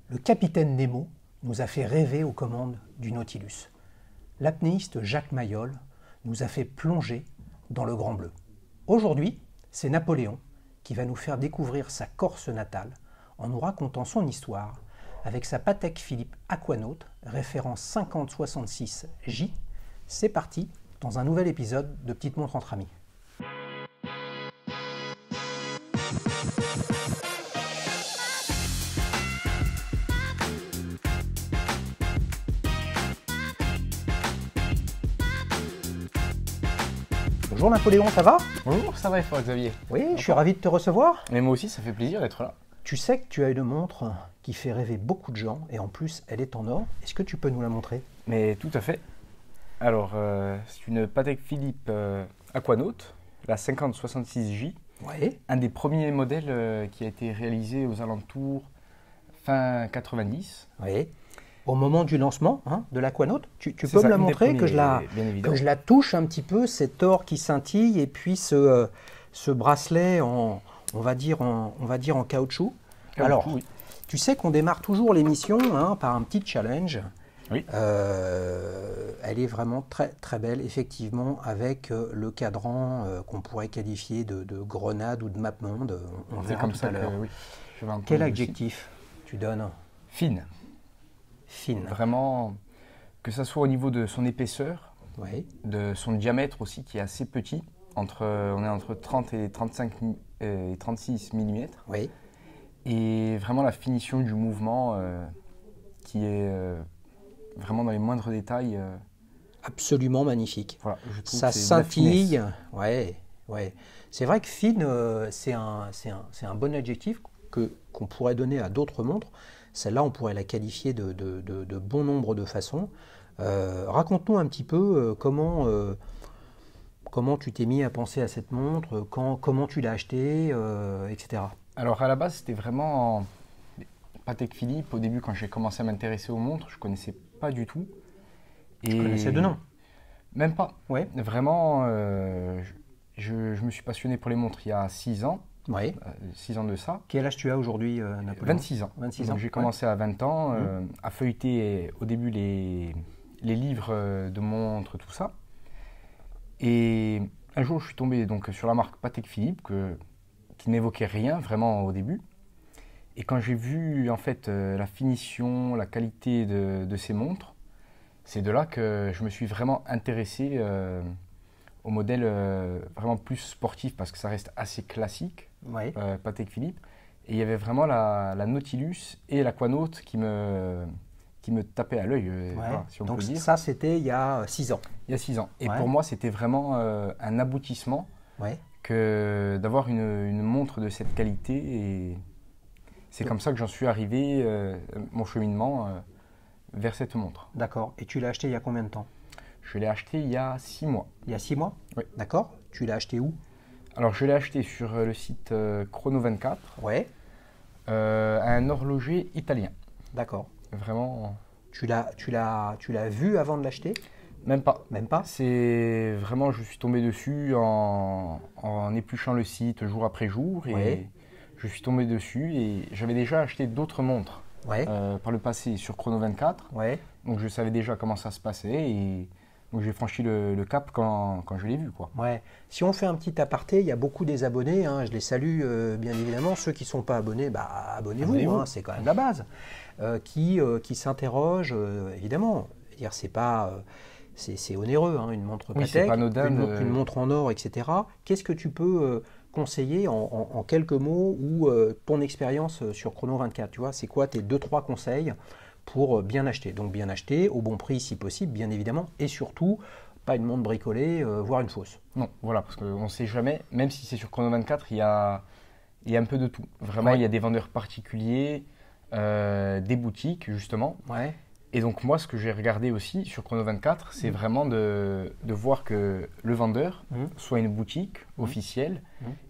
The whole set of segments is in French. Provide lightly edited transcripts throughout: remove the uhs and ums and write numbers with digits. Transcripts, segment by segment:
Le capitaine Nemo nous a fait rêver aux commandes du Nautilus. L'apnéiste Jacques Mayol nous a fait plonger dans le Grand Bleu. Aujourd'hui, c'est Napoléon qui va nous faire découvrir sa Corse natale en nous racontant son histoire avec sa Patek Philippe Aquanaut, référence 5066J. C'est parti dans un nouvel épisode de Petite Montre entre amis. Bonjour Napoléon, ça va? Bonjour, ça va et toi Xavier? Oui, je suis ravi de te recevoir. Mais moi aussi, ça fait plaisir d'être là. Tu sais que tu as une montre qui fait rêver beaucoup de gens et en plus elle est en or. Est-ce que tu peux nous la montrer? Mais tout à fait. Alors, c'est une Patek Philippe Aquanaut, la 5066J. Oui. Un des premiers modèles qui a été réalisé aux alentours fin 90. Oui. Au moment du lancement de l'Aquanaut, tu peux C'est me ça, la une des montrer, premiers, que bien évidemment. je la touche un petit peu, cet or qui scintille et puis ce bracelet on va dire en caoutchouc. Alors, oui. tu sais qu'on démarre toujours l'émission par un petit challenge. Oui. Elle est vraiment très très belle, effectivement, avec le cadran qu'on pourrait qualifier de grenade ou de map monde. On C'est verra comme tout ça à l'heure. que oui. je vais en Quel prendre aussi. adjectif tu donnes? Fine. Fine. Vraiment, que ça soit au niveau de son épaisseur, Oui. de son diamètre aussi qui est assez petit. On est entre 30 et 35 et 36 mm. Oui. Et vraiment la finition du mouvement qui est vraiment dans les moindres détails. Absolument magnifique. Voilà, je trouve Ça que c'est de la scintille. finesse. Ouais, ouais. C'est vrai que fine, c'est un bon adjectif qu'on pourrait donner à d'autres montres. Celle-là, on pourrait la qualifier de bon nombre de façons. Raconte-nous un petit peu comment tu t'es mis à penser à cette montre, comment tu l'as achetée, etc. Alors à la base, c'était vraiment Patek Philippe. Au début, quand j'ai commencé à m'intéresser aux montres, je ne connaissais pas du tout. Tu connaissais de nom? Même pas. Ouais. Vraiment, je me suis passionné pour les montres il y a 6 ans. Oui. 6 ans de ça. Quel âge tu as aujourd'hui, Napoléon? 26 ans. 26 Donc ans. j'ai commencé à 20 ans à feuilleter au début les livres de montres, tout ça. Et un jour, je suis tombé donc sur la marque Patek Philippe qui n'évoquait rien vraiment au début. Et quand j'ai vu en fait la finition, la qualité de ces montres, c'est de là que je me suis vraiment intéressé au modèle vraiment plus sportif parce que ça reste assez classique, Oui. Patek Philippe. Et il y avait vraiment la Nautilus et l'Aquanaut qui me tapaient à l'œil, Ouais. voilà, si on Donc peut dire. ça, c'était il y a 6 ans. Il y a 6 ans. Et Ouais. pour moi, c'était vraiment un aboutissement Ouais. que d'avoir une montre de cette qualité. Et c'est comme ça que j'en suis arrivé, mon cheminement vers cette montre. D'accord. Et tu l'as acheté il y a combien de temps? Je l'ai acheté il y a 6 mois. Il y a 6 mois? Oui. D'accord. Tu l'as acheté où? Alors, je l'ai acheté sur le site Chrono24 Ouais. à un horloger italien. D'accord. Vraiment, Tu l'as vu avant de l'acheter? même pas. Même pas? C'est vraiment, je suis tombé dessus en épluchant le site jour après jour. Et Ouais. je suis tombé dessus et j'avais déjà acheté d'autres montres Ouais. par le passé sur Chrono24. Ouais. Donc je savais déjà comment ça se passait et donc j'ai franchi le cap quand je l'ai vu, quoi. Ouais. Si on fait un petit aparté, il y a beaucoup des abonnés, je les salue bien évidemment. Ceux qui ne sont pas abonnés, abonnez-vous, Abonnez-vous. c'est quand même la base. Qui s'interrogent, évidemment. Dire, c'est pas, c'est onéreux, une montre Oui, Patek, c'est pas anodin une montre en or, etc. Qu'est-ce que tu peux conseiller en quelques mots ou ton expérience sur Chrono 24, tu vois, c'est quoi tes 2-3 conseils pour bien acheter? Donc bien acheter, au bon prix si possible, bien évidemment, et surtout, pas une montre bricolée, voire une fausse. Non, voilà, parce qu'on ne sait jamais, même si c'est sur Chrono24, il y a un peu de tout. Vraiment, Ouais. il y a des vendeurs particuliers, des boutiques, justement. Ouais. Et donc moi, ce que j'ai regardé aussi sur Chrono24, c'est vraiment de voir que le vendeur soit une boutique officielle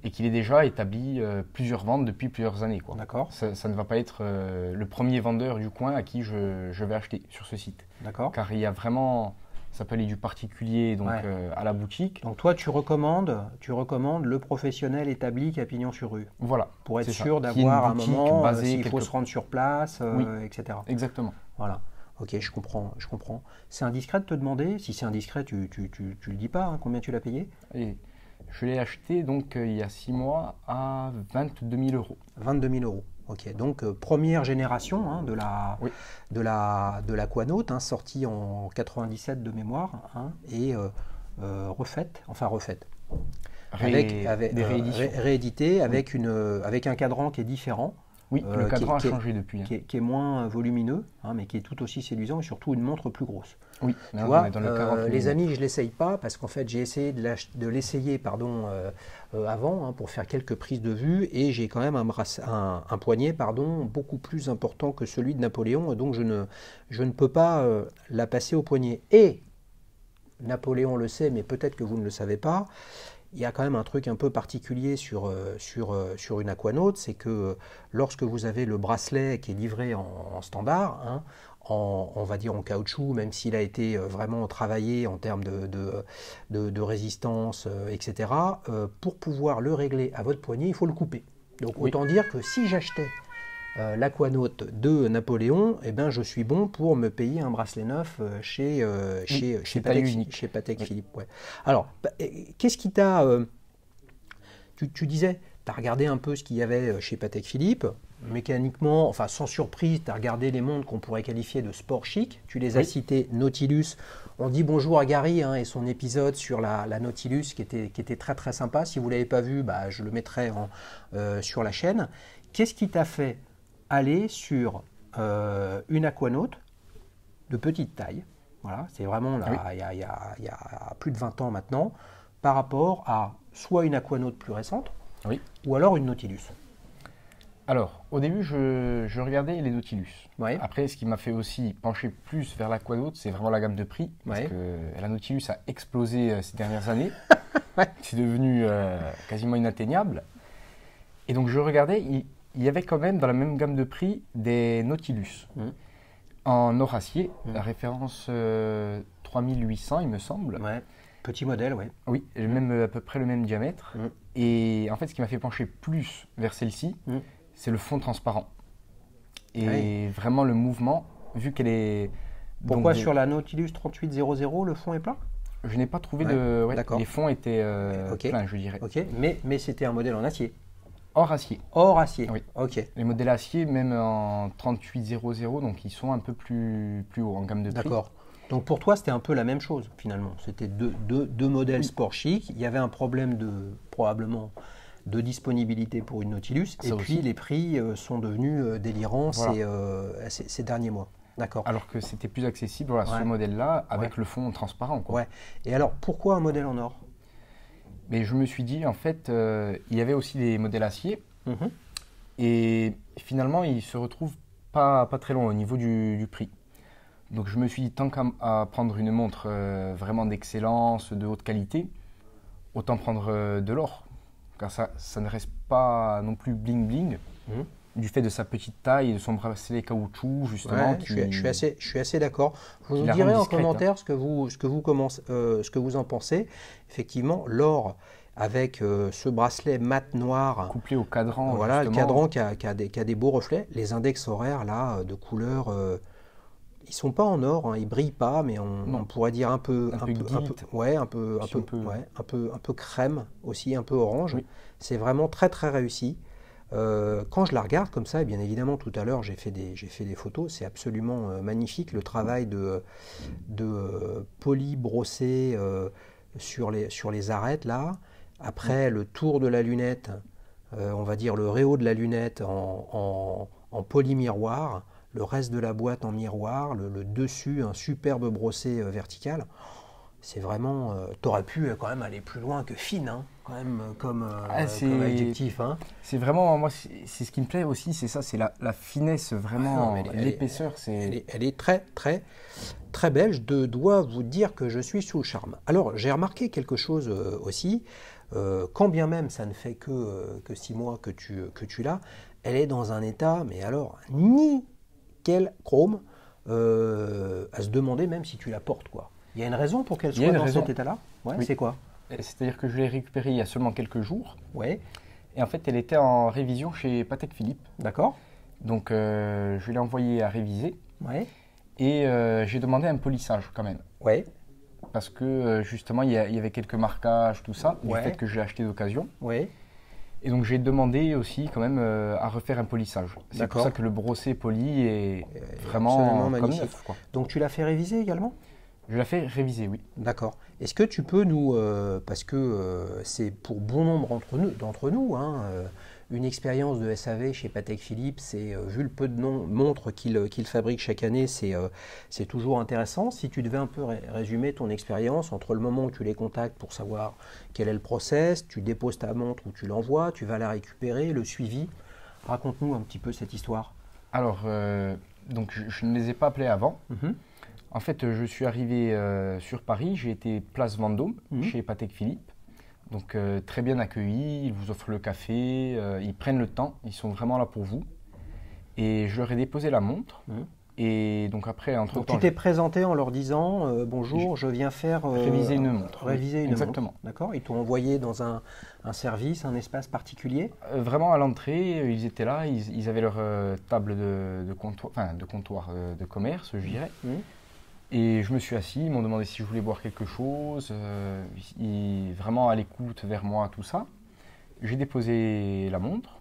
et qu'il ait déjà établi plusieurs ventes depuis plusieurs années, quoi. D'accord. Ça ne va pas être le premier vendeur du coin à qui je vais acheter sur ce site. D'accord. Car il y a vraiment Ça peut aller du particulier donc, à la boutique. Donc toi, tu recommandes le professionnel établi qui a pignon sur rue. Voilà. Pour être sûr d'avoir un moment, s'il faut se rendre sur place, oui, etc. Exactement. Voilà. Ok, je comprends. C'est indiscret de te demander, si c'est indiscret, tu le dis pas, hein, combien tu l'as payé? Et je l'ai acheté donc il y a 6 mois à 22 000 euros. 22 000 euros. Ok, donc première génération hein, de l'Aquanaut, hein, sortie en 97 de mémoire, hein, et refaite. Réédité avec un cadran qui est différent. Oui, le cadran a changé depuis. Qui est moins volumineux, hein, mais qui est tout aussi séduisant et surtout une montre plus grosse. Oui, tu vois, les amis, je ne l'essaye pas parce qu'en fait j'ai essayé de l'essayer avant hein, pour faire quelques prises de vue et j'ai quand même un poignet beaucoup plus important que celui de Napoléon, donc je ne peux pas la passer au poignet. Et Napoléon le sait, mais peut-être que vous ne le savez pas, il y a quand même un truc un peu particulier sur une Aquanaut, c'est que lorsque vous avez le bracelet qui est livré en standard, hein, on va dire en caoutchouc, même s'il a été vraiment travaillé en termes de résistance, etc., pour pouvoir le régler à votre poignet, il faut le couper. Donc autant dire que si j'achetais l'Aquanaut de Napoléon, eh ben, je suis bon pour me payer un bracelet neuf chez Patek Philippe. Ouais. Alors, qu'est-ce qui t'a... tu disais, tu as regardé un peu ce qu'il y avait chez Patek Philippe, mécaniquement, enfin sans surprise, tu as regardé les montres qu'on pourrait qualifier de sport chic, tu les as cités, Nautilus. On dit bonjour à Gary hein, et son épisode sur la Nautilus qui était très très sympa. Si vous ne l'avez pas vu, bah, je le mettrai sur la chaîne. Qu'est-ce qui t'a fait aller sur une Aquanaut de petite taille, voilà, c'est vraiment là, il y a plus de 20 ans maintenant, par rapport à soit une Aquanaut plus récente, ou alors une Nautilus? Alors, au début, je regardais les Nautilus. Ouais. Après, ce qui m'a fait aussi pencher plus vers l'Aquanaut, c'est vraiment la gamme de prix, parce que la Nautilus a explosé ces dernières années. C'est devenu quasiment inatteignable. Et donc, je regardais... Il y avait quand même dans la même gamme de prix des Nautilus en or acier, la référence 3800 il me semble. Ouais. Petit modèle, ouais. Oui, même à peu près le même diamètre. Et en fait, ce qui m'a fait pencher plus vers celle-ci, c'est le fond transparent. Et vraiment le mouvement, vu qu'elle est... Pourquoi sur la Nautilus 3800 le fond est plat? Je n'ai pas trouvé de... les fonds étaient pleins, je dirais. Ok, mais c'était un modèle en acier. Or acier. Or acier. Oui. Ok. Les modèles acier, même en 3800, donc ils sont un peu plus haut en gamme de prix. D'accord. Donc pour toi, c'était un peu la même chose finalement. C'était deux modèles sport chic. Il y avait un problème probablement de disponibilité pour une Nautilus. Ça et aussi. Puis les prix sont devenus délirants ces derniers mois. D'accord. Alors que c'était plus accessible, ce modèle-là, avec le fond transparent. Quoi. Ouais. Et alors, pourquoi un modèle en or? Mais je me suis dit, en fait, il y avait aussi des modèles acier. Et finalement, ils se retrouvent pas très loin au niveau du prix. Donc je me suis dit, tant qu'à prendre une montre vraiment d'excellence, de haute qualité, autant prendre de l'or. Car ça ne reste pas non plus bling-bling, du fait de sa petite taille et de son bracelet caoutchouc, justement. Ouais, je suis assez d'accord. Vous nous direz en commentaire ce que vous en pensez. Effectivement, l'or avec ce bracelet mat noir. Couplé au cadran. Voilà, justement. Le cadran qui a des beaux reflets. Les index horaires là, de couleur... ils sont pas en or, hein, ils brillent pas, mais on pourrait dire un peu crème aussi, un peu orange. Oui. C'est vraiment très très réussi. Quand je la regarde comme ça, et bien évidemment tout à l'heure j'ai fait des photos, c'est absolument magnifique le travail de poli brossé sur les arêtes là. Après le tour de la lunette, on va dire le réhaut de la lunette en poly-miroir. Le reste de la boîte en miroir, le dessus, un superbe brossé vertical. C'est vraiment... t'aurais pu quand même aller plus loin que fine, hein, quand même, comme adjectif. Hein. C'est vraiment... Moi, c'est ce qui me plaît aussi, c'est ça, c'est la finesse, vraiment, l'épaisseur. Elle est très, très, très belle. Je dois vous dire que je suis sous le charme. Alors, j'ai remarqué quelque chose aussi. Quand bien même ça ne fait que 6 mois que tu l'as, elle est dans un état, mais alors, nickel chrome, à se demander même si tu la portes, quoi. Il y a une raison pour qu'elle Il y a soit une dans raison. cet état-là? Ouais, Oui. c'est quoi? C'est-à-dire que je l'ai récupérée il y a seulement quelques jours. Ouais, Et en fait, elle était en révision chez Patek Philippe. d'accord. Donc, je l'ai envoyée à réviser. Ouais, Et j'ai demandé un polissage quand même. ouais, Parce que justement, il y avait quelques marquages, tout ça, du Ouais. fait que je l'ai acheté d'occasion. ouais. Et donc, j'ai demandé aussi quand même à refaire un polissage. C'est D'accord. pour ça que le brossé poli est Absolument vraiment comme magnifique. neuf, quoi. Donc tu l'as fait réviser également? Je l'ai fait réviser, oui. D'accord. Est-ce que tu peux nous, parce que c'est pour bon nombre d'entre nous, hein, une expérience de SAV chez Patek Philippe, c'est vu le peu de montres qu'ils fabriquent chaque année, c'est toujours intéressant. Si tu devais un peu résumer ton expérience entre le moment où tu les contactes pour savoir quel est le process, tu déposes ta montre ou tu l'envoies, tu vas la récupérer, le suivi, raconte-nous un petit peu cette histoire. Alors, donc je ne les ai pas appelés avant. Mhm. En fait, je suis arrivé sur Paris, j'ai été place Vendôme, Mhm. chez Patek Philippe. Donc, très bien accueillis, ils vous offrent le café, ils prennent le temps, ils sont vraiment là pour vous. Et je leur ai déposé la montre. Mhm. Et donc après, Donc entre-temps, tu t'es présenté en leur disant bonjour, je viens faire réviser une montre. réviser une Exactement. montre. D'accord. Ils t'ont envoyé dans un service, un espace particulier. Vraiment à l'entrée, ils étaient là, ils avaient leur table de comptoir, enfin de comptoir de commerce, je dirais. Mhm. Et je me suis assis, ils m'ont demandé si je voulais boire quelque chose, vraiment à l'écoute vers moi, tout ça. J'ai déposé la montre.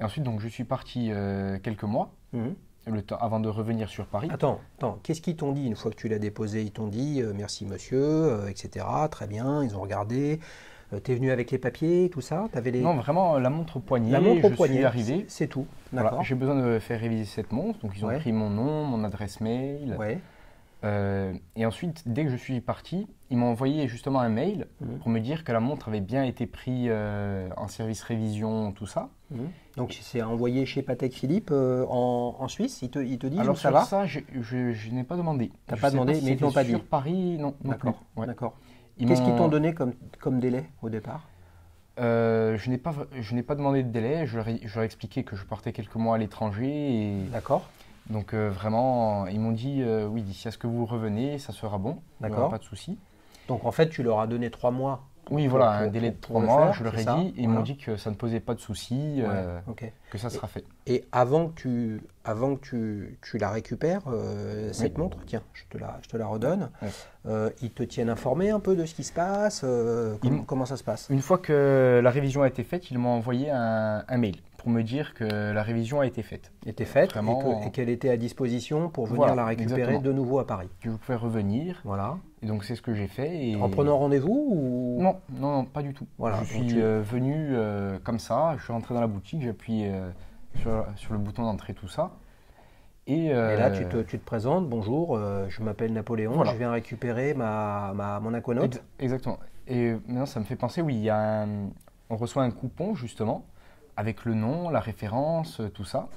Et ensuite, donc, je suis parti quelques mois, Mhm. le temps, avant de revenir sur Paris. Attends, qu'est-ce qu'ils t'ont dit une fois que tu l'as déposé? Ils t'ont dit merci monsieur, etc. Très bien, ils ont regardé. T'es venu avec les papiers, tout ça? T'avais les... Non, vraiment, la montre au poignet, La montre au je poignet, suis arrivé. c'est tout. Voilà, D'accord. j'ai besoin de faire réviser cette montre, donc ils ont Ouais. pris mon nom, mon adresse mail. Ouais. Et ensuite, dès que je suis parti, ils m'ont envoyé justement un mail Mhm. pour me dire que la montre avait bien été prise en service révision, tout ça. Mhm. Donc c'est envoyé chez Patek Philippe en Suisse. Ils te disent Alors où ça sur va? ça, je n'ai pas demandé. T'as Je pas sais demandé, si mais ils t'ont c'était pas dit. Sur Paris, non, non plus. D'accord. Ouais. D'accord. Ils Qu'est-ce qu'ils m'ont- t'ont donné comme délai au départ? Je n'ai pas demandé de délai. Je leur ai expliqué que je partais quelques mois à l'étranger. Et D'accord. donc vraiment, ils m'ont dit oui, d'ici à ce que vous revenez, ça sera bon. Il n'y aura D'accord. pas de souci. Donc en fait, tu leur as donné 3 mois. Oui, Pour- voilà, pour- un délai de pour 3 le mois, faire, je leur c'est ai ça, dit, et ils voilà. m'ont dit que ça ne posait pas de souci, Ouais, ok. que ça sera fait. Et avant que tu la récupères, cette montre, tiens, je te la redonne. Ouais. Ils te tiennent informé un peu de ce qui se passe. Comment ça se passe? Une fois que la révision a été faite, ils m'ont envoyé un mail pour me dire que la révision a été faite. Était faite Vraiment, et qu'elle était à disposition pour venir Voilà, la récupérer exactement. de nouveau à Paris. Que je pouvais revenir. Voilà. Et donc c'est ce que j'ai fait. Et... En prenant rendez-vous ou... Non, non, non, pas du tout. Voilà, Je donc suis tu- venu comme ça, je suis rentré dans la boutique, j'ai appuyé sur le bouton d'entrée, tout ça. Et Et là, tu te présentes, bonjour, je m'appelle Napoléon, Voilà. je viens récupérer mon aquanaute. Exactement. Et maintenant, ça me fait penser, oui, on reçoit un coupon, justement, avec le nom, la référence, tout ça,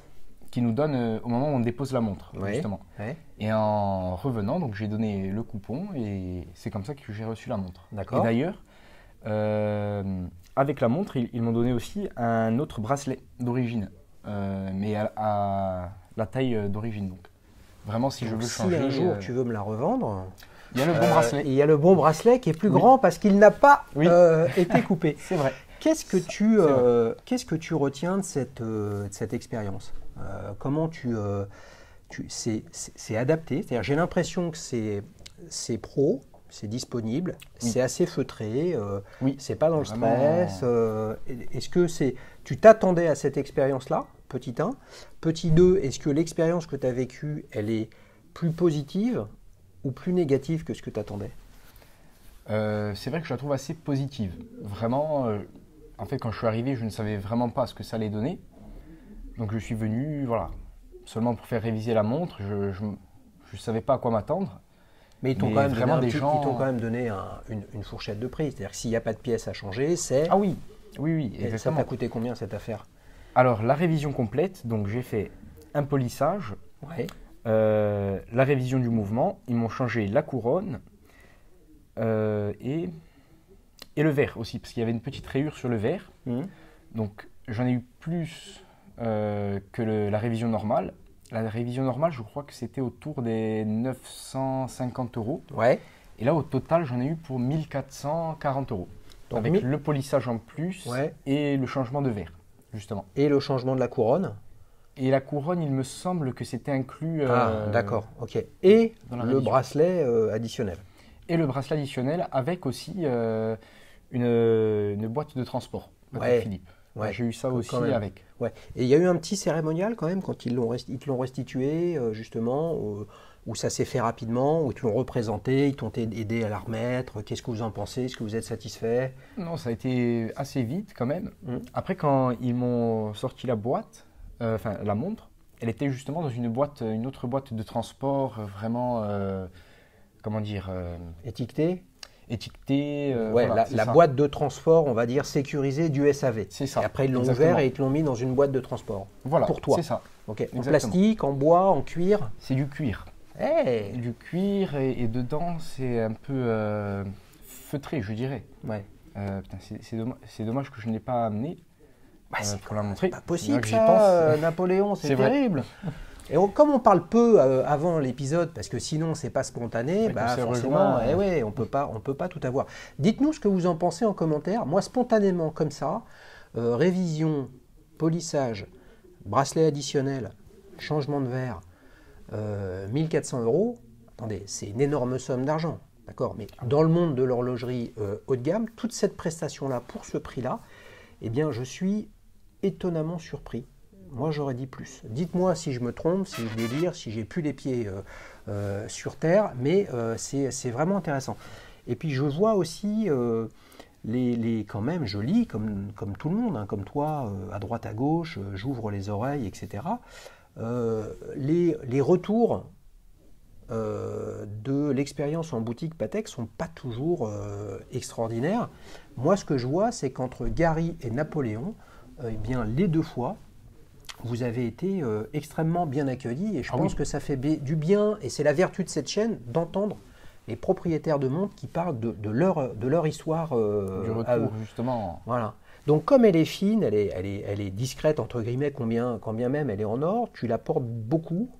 qui nous donne au moment où on dépose la montre, Ouais. justement. Ouais, Et en revenant, donc j'ai donné le coupon, et c'est comme ça que j'ai reçu la montre. d'accord. Et d'ailleurs, avec la montre, ils m'ont donné aussi un autre bracelet d'origine, mais à la taille d'origine. Donc, vraiment, si je Donc, veux si changer, un jour tu veux me la revendre, il y a le bon bracelet. il y a le bon bracelet qui est plus Oui. grand parce qu'il n'a pas Oui. été coupé. C'est vrai. Qu'est-ce que tu, vrai. qu'est-ce que tu retiens de cette expérience? Comment c'est adapté? C'est-à-dire, j'ai l'impression que c'est pro, c'est disponible, Oui. c'est assez feutré, Oui. c'est pas dans le Vraiment. stress. Est-ce que tu t'attendais à cette expérience-là? Petit 1. Petit 2, est-ce que l'expérience que tu as vécue, elle est plus positive ou plus négative que ce que tu attendais? C'est vrai que je la trouve assez positive. Vraiment, en fait, quand je suis arrivé, je ne savais vraiment pas ce que ça allait donner. Donc je suis venu, voilà, seulement pour faire réviser la montre. Je ne savais pas à quoi m'attendre. Mais ils t'ont Mais quand même donné, vraiment des gens- ils t'ont quand même donné une fourchette de prix. C'est-à-dire que s'il n'y a pas de pièces à changer, c'est... Ah oui, oui, oui, Et ça exactement. t'a coûté combien cette affaire? Alors, la révision complète, donc j'ai fait un polissage, Ouais. la révision du mouvement, ils m'ont changé la couronne et le verre aussi, parce qu'il y avait une petite rayure sur le verre. Mhm. Donc, j'en ai eu plus que la révision normale. La révision normale, je crois que c'était autour des 950 €. Ouais. Et là, au total, j'en ai eu pour 1440 €. Donc, Avec le polissage en plus et le changement de verre, justement. Et le changement de la couronne. Et la couronne, il me semble que c'était inclus. D'accord, ok. Et dans la le révision. bracelet additionnel. Et le bracelet additionnel avec aussi une boîte de transport. Ouais. Philippe. Ouais. J'ai eu ça aussi même. avec. Ouais. Et il y a eu un petit cérémonial quand même quand ils te l'ont restitué, justement, où ça s'est fait rapidement, où ils te l'ont représenté, ils t'ont aidé à la remettre. Qu'est-ce que vous en pensez? Est-ce que vous êtes satisfait? Non, ça a été assez vite quand même. Après, quand ils m'ont sorti la boîte, la montre, elle était justement dans une autre boîte de transport, vraiment, comment dire, Étiqueté? étiquetée. Ouais, voilà, la boîte de transport, on va dire, sécurisée du SAV. C'est ça. Et après, ils l'ont Exactement. ouvert et ils te l'ont mis dans une boîte de transport. Voilà, pour toi. c'est ça. Ok. En Exactement. plastique, en bois, en cuir. C'est du cuir. Hey. Du cuir et dedans, c'est un peu feutré, je dirais. Ouais. Putain, c'est dommage que je ne l'ai pas amené pour la montrer. Pas possible, J'y ça, pense. Napoléon, c'est C'est vrai. terrible. Et comme on parle peu avant l'épisode, parce que sinon c'est pas spontané, Ouais, bah qu'on s'est forcément, rejoint, on peut pas tout avoir. Dites-nous ce que vous en pensez en commentaire. Moi, spontanément, comme ça, révision, polissage, bracelet additionnel, changement de verre, 1400 €. Attendez, c'est une énorme somme d'argent, d'accord? Mais dans le monde de l'horlogerie haut de gamme, toute cette prestation-là pour ce prix-là, eh bien, je suis étonnamment surpris. Moi, j'aurais dit plus. Dites-moi si je me trompe, si je délire, si j'ai plus les pieds sur terre, mais c'est vraiment intéressant. Et puis, je vois aussi quand même, je lis comme tout le monde, hein, comme toi, à droite, à gauche, j'ouvre les oreilles, etc. Les retours de l'expérience en boutique Patek sont pas toujours extraordinaires. Moi, ce que je vois, c'est qu'entre Gary et Napoléon, eh bien, les deux fois, vous avez été extrêmement bien accueillis et je pense que ça fait du bien, et c'est la vertu de cette chaîne, d'entendre les propriétaires de montres qui parlent de leur histoire Du à eux. retour, justement. Voilà. Donc comme elle est fine, elle est discrète, entre guillemets, quand bien même elle est en or, tu la portes beaucoup.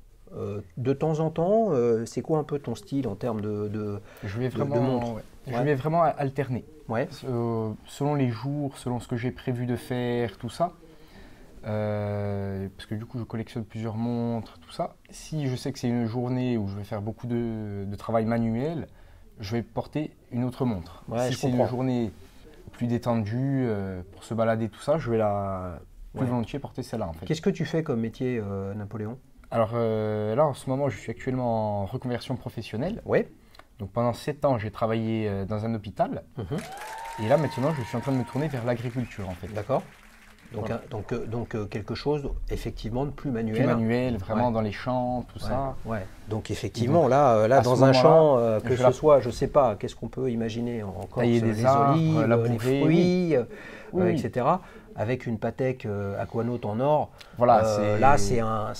De temps en temps, c'est quoi un peu ton style en termes de Je vais vraiment, de montre? Je vais vraiment alterner. Ouais. Selon les jours, selon ce que j'ai prévu de faire, tout ça. Parce que du coup, je collectionne plusieurs montres, tout ça. Si je sais que c'est une journée où je vais faire beaucoup de travail manuel, je vais porter une autre montre. Ouais, si c'est une journée plus détendue, pour se balader, tout ça, je vais plus volontiers porter celle-là, en fait. Qu'est-ce que tu fais comme métier, Napoléon? Alors là, en ce moment, je suis actuellement en reconversion professionnelle. Ouais. Donc pendant 7 ans, j'ai travaillé dans un hôpital. Et là, maintenant, je suis en train de me tourner vers l'agriculture, en fait. D'accord. Donc, Voilà. donc quelque chose effectivement de plus manuel. Plus manuel, vraiment dans les champs, tout ça. Ouais. Donc effectivement, donc, là dans un champ, que je ce soit, je sais pas, qu'est-ce qu'on peut imaginer en Corse, tailler des les arbres, olives, les labourer, fruits, oui. etc. Avec une Patek Aquanaut en or. Voilà, là, c'est un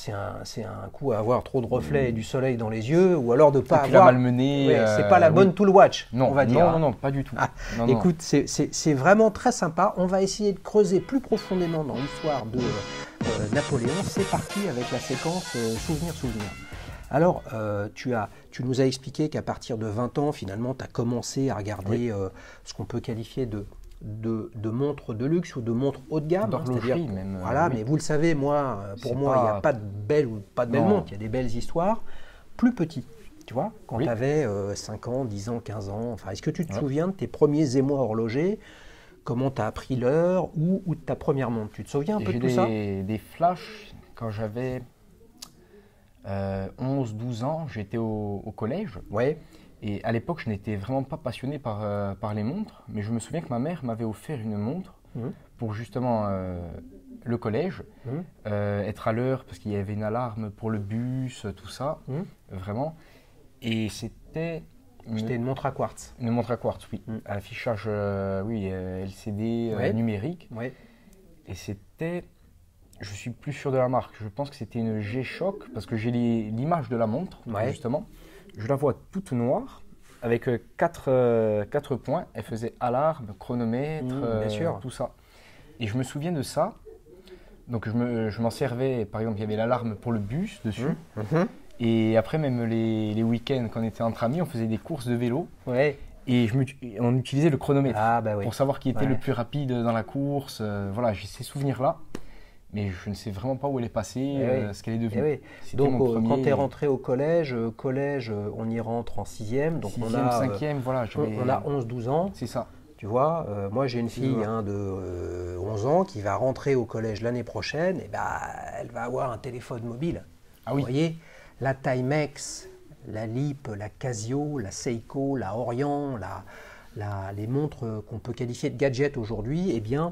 coup à avoir trop de reflets et du soleil dans les yeux, ou alors de pas Et puis la avoir. malmener. Ouais, c'est pas la bonne tool watch, non, on va dire. Non, pas du tout. Non, Écoute, c'est vraiment très sympa. On va essayer de creuser plus profondément dans l'histoire de Napoléon. C'est parti avec la séquence Souvenir. Alors, tu nous as expliqué qu'à partir de 20 ans, finalement, tu as commencé à regarder ce qu'on peut qualifier de montres de luxe ou de montres haut de gamme. D'horlogerie même. Voilà, mais vous le savez, moi, pour moi, il n'y a pas de belles montres, il y a des belles histoires. Plus petit, tu vois, quand tu avais 5 ans, 10 ans, 15 ans. Enfin, est-ce que tu te souviens de tes premiers émois horlogers? Comment tu as appris l'heure ou de ta première montre? Tu te souviens un peu de tout ça? J'ai des flashs quand j'avais 11-12 ans, j'étais au collège. Ouais. Et à l'époque, je n'étais vraiment pas passionné par les montres, mais je me souviens que ma mère m'avait offert une montre pour justement le collège, être à l'heure parce qu'il y avait une alarme pour le bus, tout ça, vraiment. Et c'était une montre à quartz. Une montre à quartz, oui. Affichage, LCD numérique. Ouais. Et c'était, je suis plus sûr de la marque, je pense que c'était une G-Shock parce que j'ai l'image de la montre, justement. Je la vois toute noire, avec 4 points. Elle faisait alarme, chronomètre, tout ça. Et je me souviens de ça. Donc je m'en servais, par exemple, il y avait l'alarme pour le bus dessus. Et après, même les week-ends, quand on était entre amis, on faisait des courses de vélo. Ouais. Et on utilisait le chronomètre Ah, bah oui. pour savoir qui était Ouais. le plus rapide dans la course. Voilà, j'ai ces souvenirs-là. Mais je ne sais vraiment pas où elle est passée, Eh oui. ce qu'elle est Eh devenue. oui. C'était Donc, mon premier. quand tu es rentré au collège, on y rentre en sixième. Donc, 6e, 5e, voilà. on a 11-12 ans. C'est ça. Tu vois, moi j'ai une C'est fille vrai. de 11 ans qui va rentrer au collège l'année prochaine, et bah, elle va avoir un téléphone mobile. Ah Vous oui. voyez, la Timex, la Lip, la Casio, la Seiko, la Orient, les montres qu'on peut qualifier de gadgets aujourd'hui, eh bien,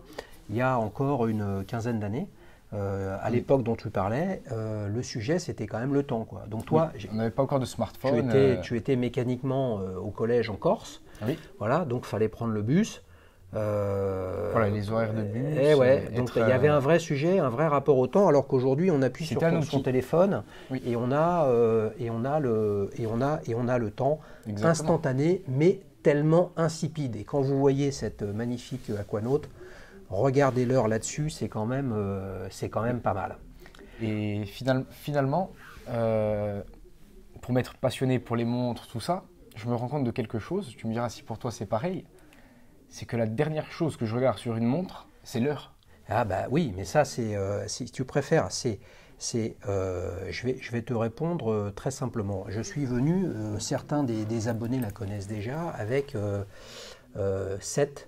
il y a encore une quinzaine d'années, à l'époque dont tu parlais, le sujet c'était quand même le temps, quoi. Donc toi, Oui. On n'avait pas encore de smartphone. tu étais mécaniquement au collège en Corse. Oui. Voilà, donc il fallait prendre le bus. Voilà, les horaires de bus. Et ouais, donc il y avait un vrai sujet, un vrai rapport au temps, alors qu'aujourd'hui on appuie sur C'était un son outil. téléphone Oui. et on a le temps Exactement. instantané, mais tellement insipide. Et quand vous voyez cette magnifique Aquanaut, regardez l'heure là-dessus, c'est quand même pas mal. Et finalement, pour m'être passionné pour les montres, tout ça, je me rends compte de quelque chose. Tu me diras si pour toi c'est pareil. C'est que la dernière chose que je regarde sur une montre, c'est l'heure. Ah bah oui, mais ça c'est, si tu préfères, je vais te répondre très simplement. Je suis venu, certains des abonnés la connaissent déjà, avec cette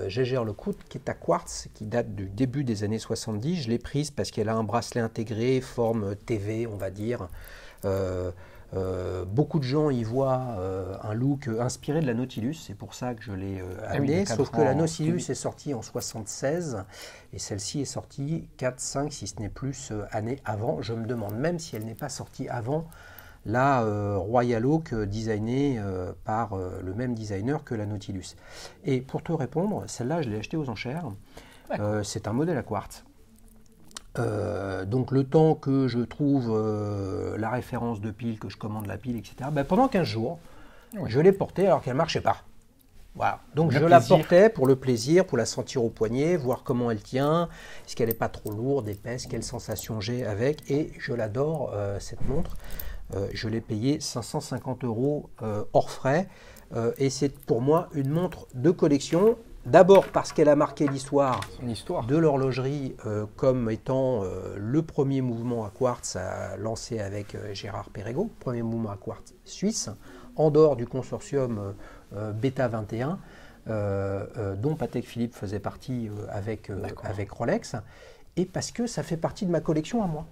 Gégère Lecoultre qui est à quartz, qui date du début des années 70. Je l'ai prise parce qu'elle a un bracelet intégré, forme TV, on va dire. Beaucoup de gens y voient un look inspiré de la Nautilus, c'est pour ça que je l'ai amené, sauf que la Nautilus est sortie en 76 et celle-ci est sortie 4, 5, si ce n'est plus années avant. Je me demande même si elle n'est pas sortie avant la Royal Oak designée par le même designer que la Nautilus. Et pour te répondre, celle-là je l'ai achetée aux enchères, c'est un modèle à quartz. Donc le temps que je trouve la référence de pile, que je commande la pile, etc., ben, pendant 15 jours, je l'ai portée alors qu'elle ne marchait pas. Voilà. Donc je la portais pour le plaisir, pour la sentir au poignet, voir comment elle tient, est-ce qu'elle n'est pas trop lourde, épaisse, quelle sensation j'ai avec, et je l'adore cette montre. Je l'ai payée 550 € hors frais, et c'est pour moi une montre de collection. D'abord parce qu'elle a marqué l'histoire de l'horlogerie comme étant le premier mouvement à quartz lancé avec Gérard Perregaux, premier mouvement à quartz suisse, en dehors du consortium Beta 21, dont Patek Philippe faisait partie avec Rolex, et parce que ça fait partie de ma collection à moi.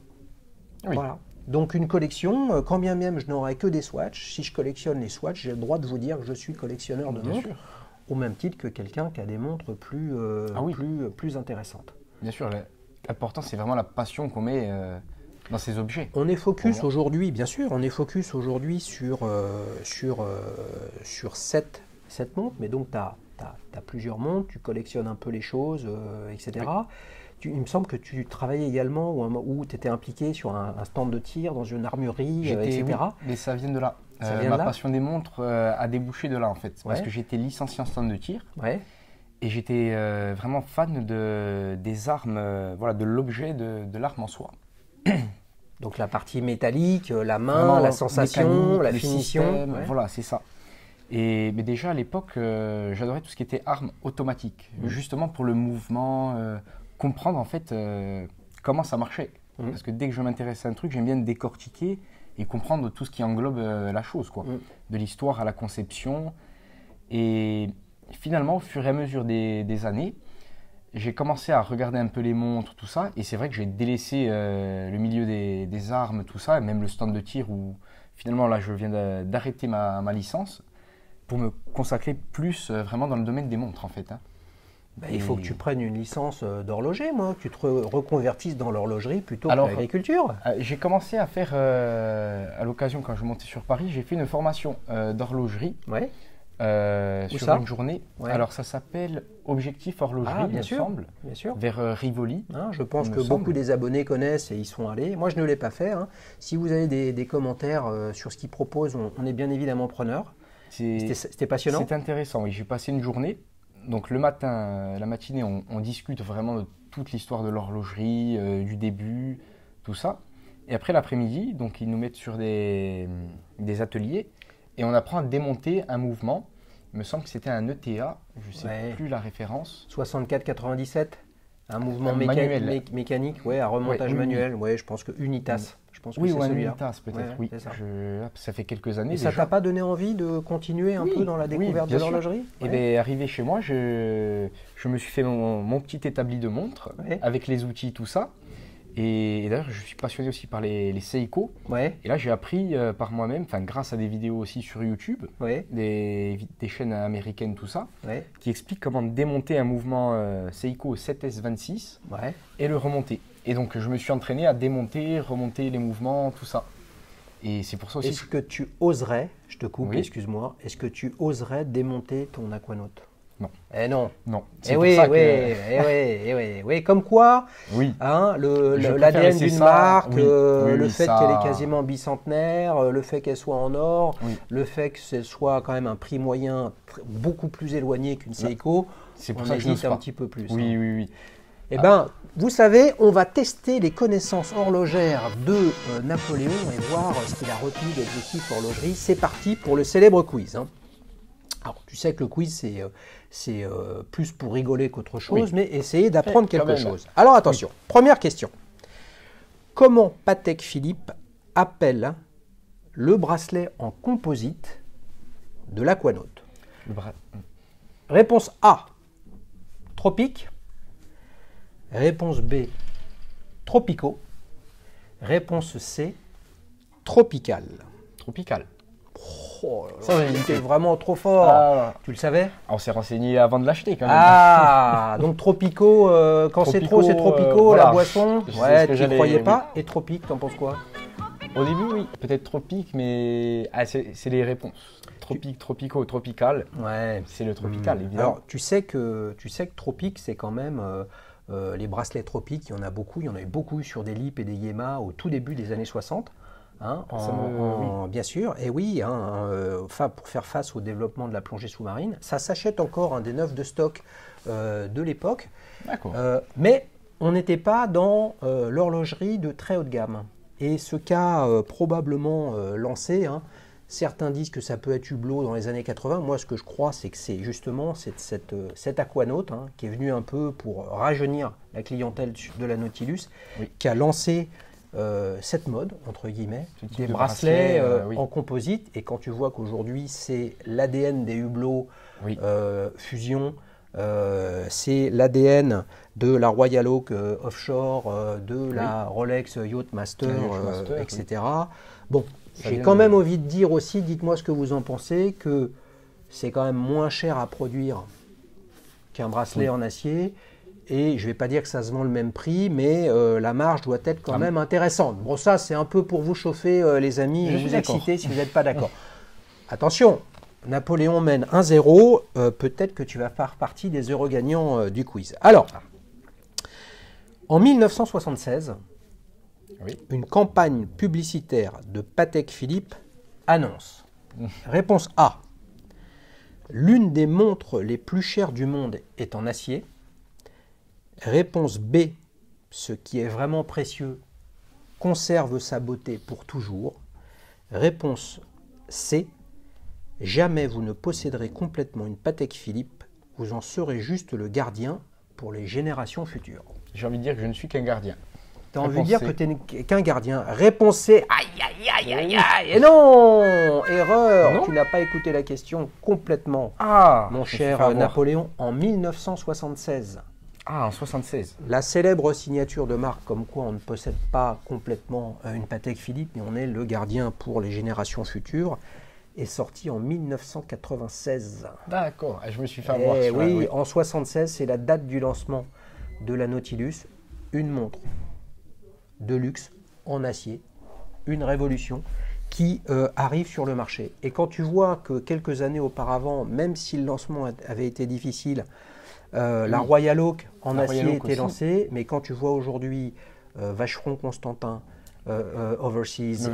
Oui. Voilà. Donc une collection, quand bien même je n'aurai que des swatchs, si je collectionne les swatchs, j'ai le droit de vous dire que je suis collectionneur de montres. Au même titre que quelqu'un qui a des montres plus intéressantes. Bien sûr, l'important c'est vraiment la passion qu'on met dans ces objets. On est focus aujourd'hui, bien sûr, on est focus aujourd'hui sur cette montre, mais donc tu as plusieurs montres, tu collectionnes un peu les choses, etc. Oui. Il me semble que tu travaillais également ou tu étais impliqué sur un stand de tir dans une armurerie, etc. Oui, mais ça vient de là. Ma passion des montres a débouché de là en fait. Parce que j'étais licencié en stand de tir. Ouais. Et j'étais vraiment fan des armes, de l'objet de l'arme en soi. Donc la partie métallique, la main, vraiment, la sensation, la finition. Système, voilà, c'est ça. Mais déjà à l'époque, j'adorais tout ce qui était armes automatiques. Justement pour le mouvement, comprendre en fait comment ça marchait. Parce que dès que je m'intéresse à un truc, j'aime bien décortiquer et comprendre tout ce qui englobe la chose, quoi. De l'histoire à la conception. Et finalement, au fur et à mesure des années, j'ai commencé à regarder un peu les montres, tout ça. Et c'est vrai que j'ai délaissé le milieu des armes, tout ça, et même le stand de tir où finalement, là, je viens d'arrêter ma licence pour me consacrer plus vraiment dans le domaine des montres, en fait. Il faut que tu prennes une licence d'horloger, que tu te reconvertisses dans l'horlogerie plutôt que l'agriculture. J'ai commencé à faire, à l'occasion quand je montais sur Paris, j'ai fait une formation d'horlogerie sur une journée. Ouais. Alors ça s'appelle Objectif Horlogerie, il me semble, vers Rivoli. Je pense que beaucoup des abonnés connaissent et y sont allés. Moi je ne l'ai pas fait. Si vous avez des commentaires sur ce qu'ils proposent, on est bien évidemment preneur. C'était passionnant. C'était intéressant, oui. J'ai passé une journée. Donc le matin, la matinée, on discute vraiment de toute l'histoire de l'horlogerie, du début, tout ça. Et après l'après-midi, donc ils nous mettent sur des ateliers et on apprend à démonter un mouvement. Il me semble que c'était un ETA, je ne sais plus la référence. 64-97, un mouvement manuel. mécanique, ouais, à remontage manuel. Ouais, je pense que Unitas. Je pense que oui, c'est ou un celui-là. Unitas peut-être, oui. Ça fait quelques années. Et ça t'a pas donné envie de continuer un peu dans la découverte de l'horlogerie? Et bien, arrivé chez moi, je me suis fait mon petit établi de montre avec les outils, tout ça. Et d'ailleurs, je suis passionné aussi par les Seiko. Ouais. Et là, j'ai appris par moi-même, enfin grâce à des vidéos aussi sur YouTube, des chaînes américaines, tout ça, qui expliquent comment démonter un mouvement Seiko 7S26 et le remonter. Et donc, je me suis entraîné à démonter, remonter les mouvements, tout ça. Et c'est pour ça aussi. Est-ce que tu oserais, je te coupe, excuse-moi, est-ce que tu oserais démonter ton Aquanaut? Non. Eh non. Non. Eh oui, oui, comme quoi, hein, l'ADN d'une marque, le fait qu'elle est quasiment bicentenaire, le fait qu'elle soit en or, le fait que ce soit quand même un prix moyen beaucoup plus éloigné qu'une Seiko, c'est pour ça que je n'ose un pas. petit peu plus. Oui. Eh bien, vous savez, on va tester les connaissances horlogères de Napoléon et voir ce qu'il a retenu d'objectif horlogerie. C'est parti pour le célèbre quiz. Hein. Alors, tu sais que le quiz, c'est plus pour rigoler qu'autre chose, mais essayer d'apprendre quelque chose. Alors, attention, première question. Comment Patek Philippe appelle le bracelet en composite de l'Aquanaut? Réponse A, Tropique. Réponse B, Tropico. Réponse C, Tropical. Tropical. Oh, ça, il était vraiment trop fort. Tu le savais? On s'est renseigné avant de l'acheter quand même. Ah, donc Tropico, quand c'est trop, c'est Tropico, la boisson. Ouais, tu ne croyais pas. Et Tropique, t'en penses quoi? Au début, oui, peut-être Tropique, mais c'est les réponses. Tropique, Tropico, Tropical. Ouais. C'est le Tropical, évidemment. Alors, tu sais que Tropique, c'est quand même les bracelets tropiques, il y en a beaucoup. Il y en a eu beaucoup sur des Lip et des Yema au tout début des années 60. Hein, bien sûr, et oui, pour faire face au développement de la plongée sous-marine, ça s'achète encore des neufs de stock de l'époque. D'accord. Mais on n'était pas dans l'horlogerie de très haut de gamme. Et ce qu'a probablement lancé, certains disent que ça peut être Hublot dans les années 80. Moi, ce que je crois, c'est que c'est justement cet Aquanaut qui est venu un peu pour rajeunir la clientèle de la Nautilus, qui a lancé cette mode, entre guillemets, des bracelets en composite. Et quand tu vois qu'aujourd'hui, c'est l'ADN des Hublot Fusion, c'est l'ADN de la Royal Oak Offshore, de la Rolex Yacht Master, etc. Bon, j'ai quand même envie de dire aussi, dites-moi ce que vous en pensez, que c'est quand même moins cher à produire qu'un bracelet en acier. Et je ne vais pas dire que ça se vend le même prix, mais la marge doit être quand même intéressante. Bon, ça, c'est un peu pour vous chauffer, les amis, et vous exciter si vous n'êtes pas d'accord. Attention, Napoléon mène 1-0. Peut-être que tu vas faire partie des heureux gagnants du quiz. Alors, en 1976, une campagne publicitaire de Patek Philippe annonce. Réponse A. L'une des montres les plus chères du monde est en acier. Réponse B, ce qui est vraiment précieux conserve sa beauté pour toujours. Réponse C, jamais vous ne posséderez complètement une Patek Philippe, vous en serez juste le gardien pour les générations futures. J'ai envie de dire que je ne suis qu'un gardien. Tu as envie de dire que tu n'es qu'un gardien. Réponse C, et non, erreur, non, tu n'as pas écouté la question complètement, mon cher Napoléon, en 1976. Ah, en 76. La célèbre signature de marque comme quoi on ne possède pas complètement une Patek Philippe, mais on est le gardien pour les générations futures, est sortie en 1996. D'accord, je me suis fait avoir. Oui, en 76, c'est la date du lancement de la Nautilus, une montre de luxe en acier, une révolution qui arrive sur le marché. Et quand tu vois que quelques années auparavant, même si le lancement avait été difficile, la Royal Oak en acier était lancée, mais quand tu vois aujourd'hui Vacheron Constantin, Overseas,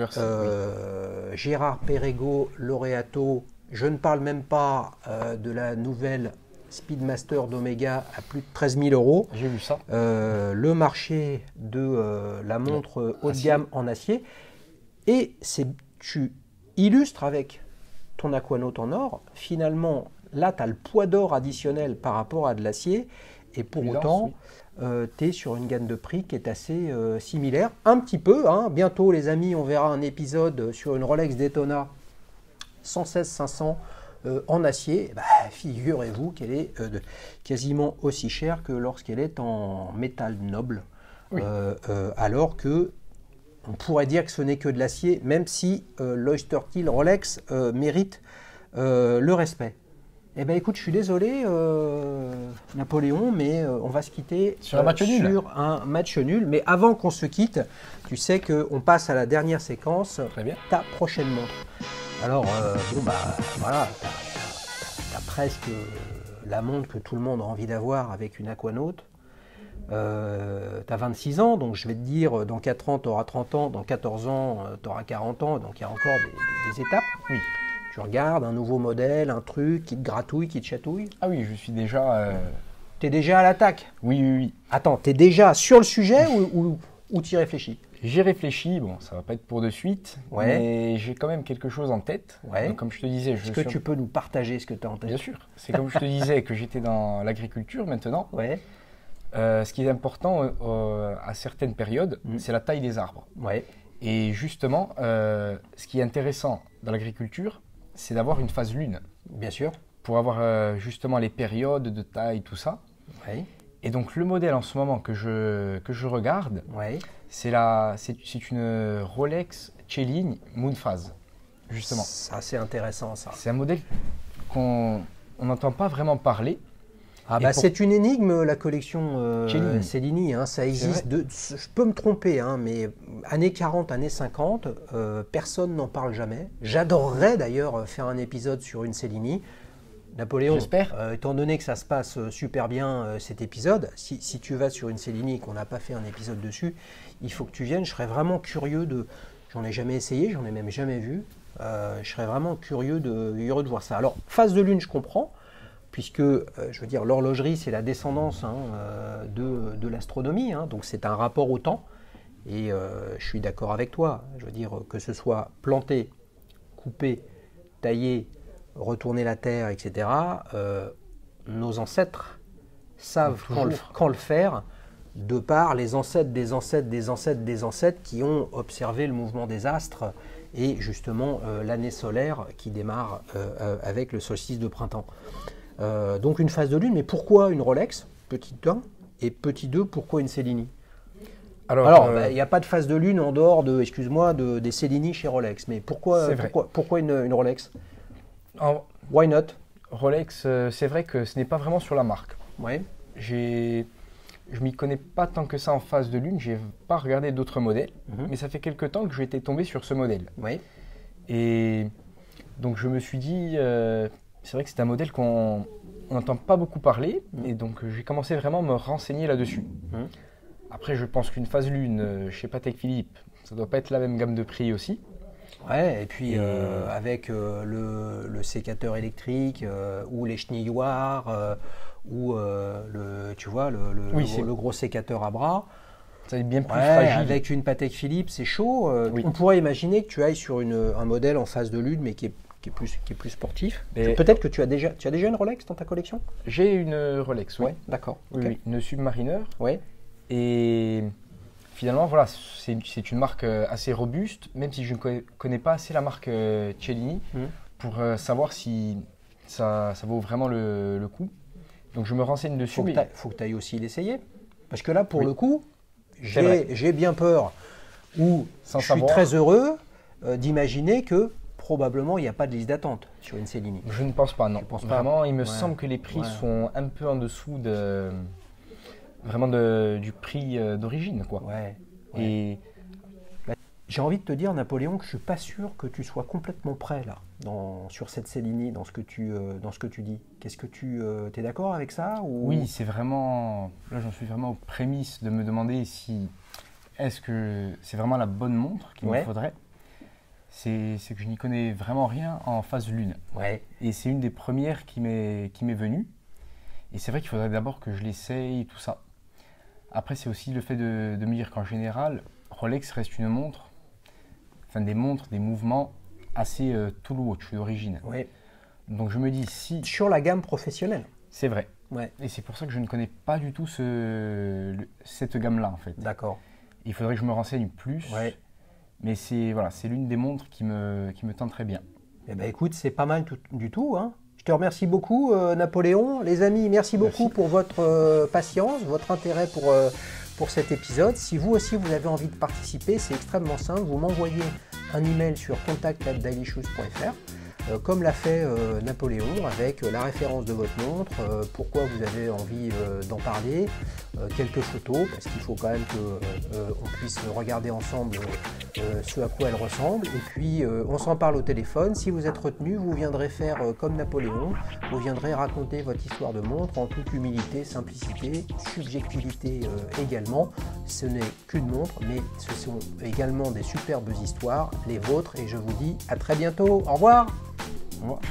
Gérard Perregaux, Laureato, je ne parle même pas de la nouvelle Speedmaster d'Omega à plus de 13 000 euros. J'ai vu ça. Le marché de la montre haut de gamme en acier. Et tu illustres avec ton Aquanaut en or. Finalement, là, tu as le poids d'or additionnel par rapport à de l'acier. Et pour autant, tu es sur une gamme de prix qui est assez similaire. Un petit peu. Bientôt, les amis, on verra un épisode sur une Rolex Daytona 116-500 en acier. Figurez-vous qu'elle est quasiment aussi chère que lorsqu'elle est en métal noble. Oui. Alors que on pourrait dire que ce n'est que de l'acier, même si l'Oyster Steel Rolex mérite le respect. Eh bien, écoute, je suis désolé, Napoléon, mais on va se quitter sur un match nul. Mais avant qu'on se quitte, tu sais qu'on passe à la dernière séquence. Très bien. Ta prochaine montre. Alors, voilà, tu as presque la montre que tout le monde a envie d'avoir avec une Aquanaut. Tu as 26 ans, donc je vais te dire, dans 4 ans, tu auras 30 ans, dans 14 ans, tu auras 40 ans, donc il y a encore des étapes. Oui. Tu regardes un nouveau modèle, un truc qui te gratouille, qui te chatouille. Ah oui, je suis déjà... Tu es déjà à l'attaque? Oui. Attends, tu es déjà sur le sujet ou tu y réfléchis? J'y réfléchis, bon, ça va pas être pour de suite, mais j'ai quand même quelque chose en tête. Ouais. Donc, comme je te disais... Est-ce que tu peux nous partager ce que tu as en tête? Bien sûr. C'est comme je te disais que j'étais dans l'agriculture maintenant. Ouais. Ce qui est important à certaines périodes, c'est la taille des arbres. Ouais. Et justement, ce qui est intéressant dans l'agriculture, c'est d'avoir une phase lune. Bien sûr. Pour avoir justement les périodes de taille, tout ça. Ouais. Et donc le modèle en ce moment que je regarde, ouais. c'est une Rolex Chelini Moonphase, justement. Ça, c'est intéressant, ça. C'est un modèle qu'on n'entend pas vraiment parler. C'est une énigme, la collection Cellini. Ça existe. Je peux me tromper, mais années 40, années 50, personne n'en parle jamais. J'adorerais d'ailleurs faire un épisode sur une Cellini. Napoléon, étant donné que ça se passe super bien cet épisode, si tu vas sur une Cellini et qu'on n'a pas fait un épisode dessus, il faut que tu viennes. Je serais vraiment curieux de... J'en ai jamais essayé, j'en ai même jamais vu. Je serais vraiment curieux de voir ça. Alors, phase de lune, je comprends. Puisque, je veux dire, l'horlogerie, c'est la descendance de l'astronomie, donc c'est un rapport au temps. Et je suis d'accord avec toi. Je veux dire, que ce soit planter, couper, tailler, retourner la terre, etc., nos ancêtres savent quand le faire, de par les ancêtres des ancêtres des ancêtres des ancêtres qui ont observé le mouvement des astres et justement l'année solaire qui démarre avec le solstice de printemps. Donc une phase de lune, mais pourquoi une Rolex, petit 1, et petit 2, pourquoi une Cellini? Alors, il n'y a pas de phase de lune en dehors des Cellini chez Rolex, mais pourquoi une Rolex? Why not? Rolex, c'est vrai que ce n'est pas vraiment sur la marque. Ouais. Je m'y connais pas tant que ça en phase de lune, j'ai pas regardé d'autres modèles, mais ça fait quelques temps que j'étais tombé sur ce modèle. Ouais. Et donc je me suis dit... c'est vrai que c'est un modèle qu'on n'entend pas beaucoup parler, et donc j'ai commencé vraiment à me renseigner là-dessus. Après, je pense qu'une phase lune chez Patek Philippe, ça doit pas être la même gamme de prix aussi. Ouais, et puis avec le sécateur électrique ou les chenilloirs ou le gros sécateur à bras. Ça est bien plus fragile. Avec une Patek Philippe, c'est chaud. On pourrait imaginer que tu ailles sur un modèle en phase de lune, mais qui est plus sportif. Peut-être que tu as déjà une Rolex dans ta collection? J'ai une Rolex, oui. Ouais, d'accord. Oui, une Submariner. Ouais. Et finalement, voilà, c'est une marque assez robuste, même si je ne connais pas assez la marque Cellini pour savoir si ça vaut vraiment le coup. Donc je me renseigne dessus. Faut que tu ailles aussi l'essayer. Parce que là, pour le coup, j'ai bien peur, ou je suis très heureux d'imaginer que probablement il n'y a pas de liste d'attente sur une Cellini. Je ne pense pas, non. Vraiment, il me semble que les prix sont un peu en dessous du prix d'origine, quoi. Ouais. Et j'ai envie de te dire, Napoléon, que je suis pas sûr que tu sois complètement prêt là, sur cette Cellini, dans ce que tu dis. Qu'est-ce que tu es d'accord avec ça ou... Oui, c'est vraiment. Là, j'en suis vraiment aux prémices de me demander si est-ce que c'est vraiment la bonne montre qu'il me faudrait. C'est que je n'y connais vraiment rien en phase lune. Ouais. Et c'est une des premières qui m'est venue. Et c'est vrai qu'il faudrait d'abord que je l'essaye, tout ça. Après, c'est aussi le fait de me dire qu'en général, Rolex reste une montre, enfin des montres, des mouvements assez tool watch d'origine. Oui. Donc je me dis si... Sur la gamme professionnelle. C'est vrai. Ouais. Et c'est pour ça que je ne connais pas du tout cette gamme-là en fait. D'accord. Il faudrait que je me renseigne plus. Ouais. Mais c'est voilà, c'est l'une des montres qui me tente très bien. Eh ben écoute, c'est pas mal du tout, hein. Je te remercie beaucoup, Napoléon. Les amis, merci beaucoup pour votre patience, votre intérêt pour cet épisode. Si vous aussi vous avez envie de participer, c'est extrêmement simple. Vous m'envoyez un email sur contact@dailyshoes.fr. Comme l'a fait Napoléon, avec la référence de votre montre, pourquoi vous avez envie d'en parler, quelques photos, parce qu'il faut quand même qu'on puisse regarder ensemble ce à quoi elle ressemble, et puis on s'en parle au téléphone. Si vous êtes retenu, vous viendrez faire comme Napoléon, vous viendrez raconter votre histoire de montre en toute humilité, simplicité, subjectivité également. Ce n'est qu'une montre, mais ce sont également des superbes histoires, les vôtres, et je vous dis à très bientôt. Au revoir. Au revoir.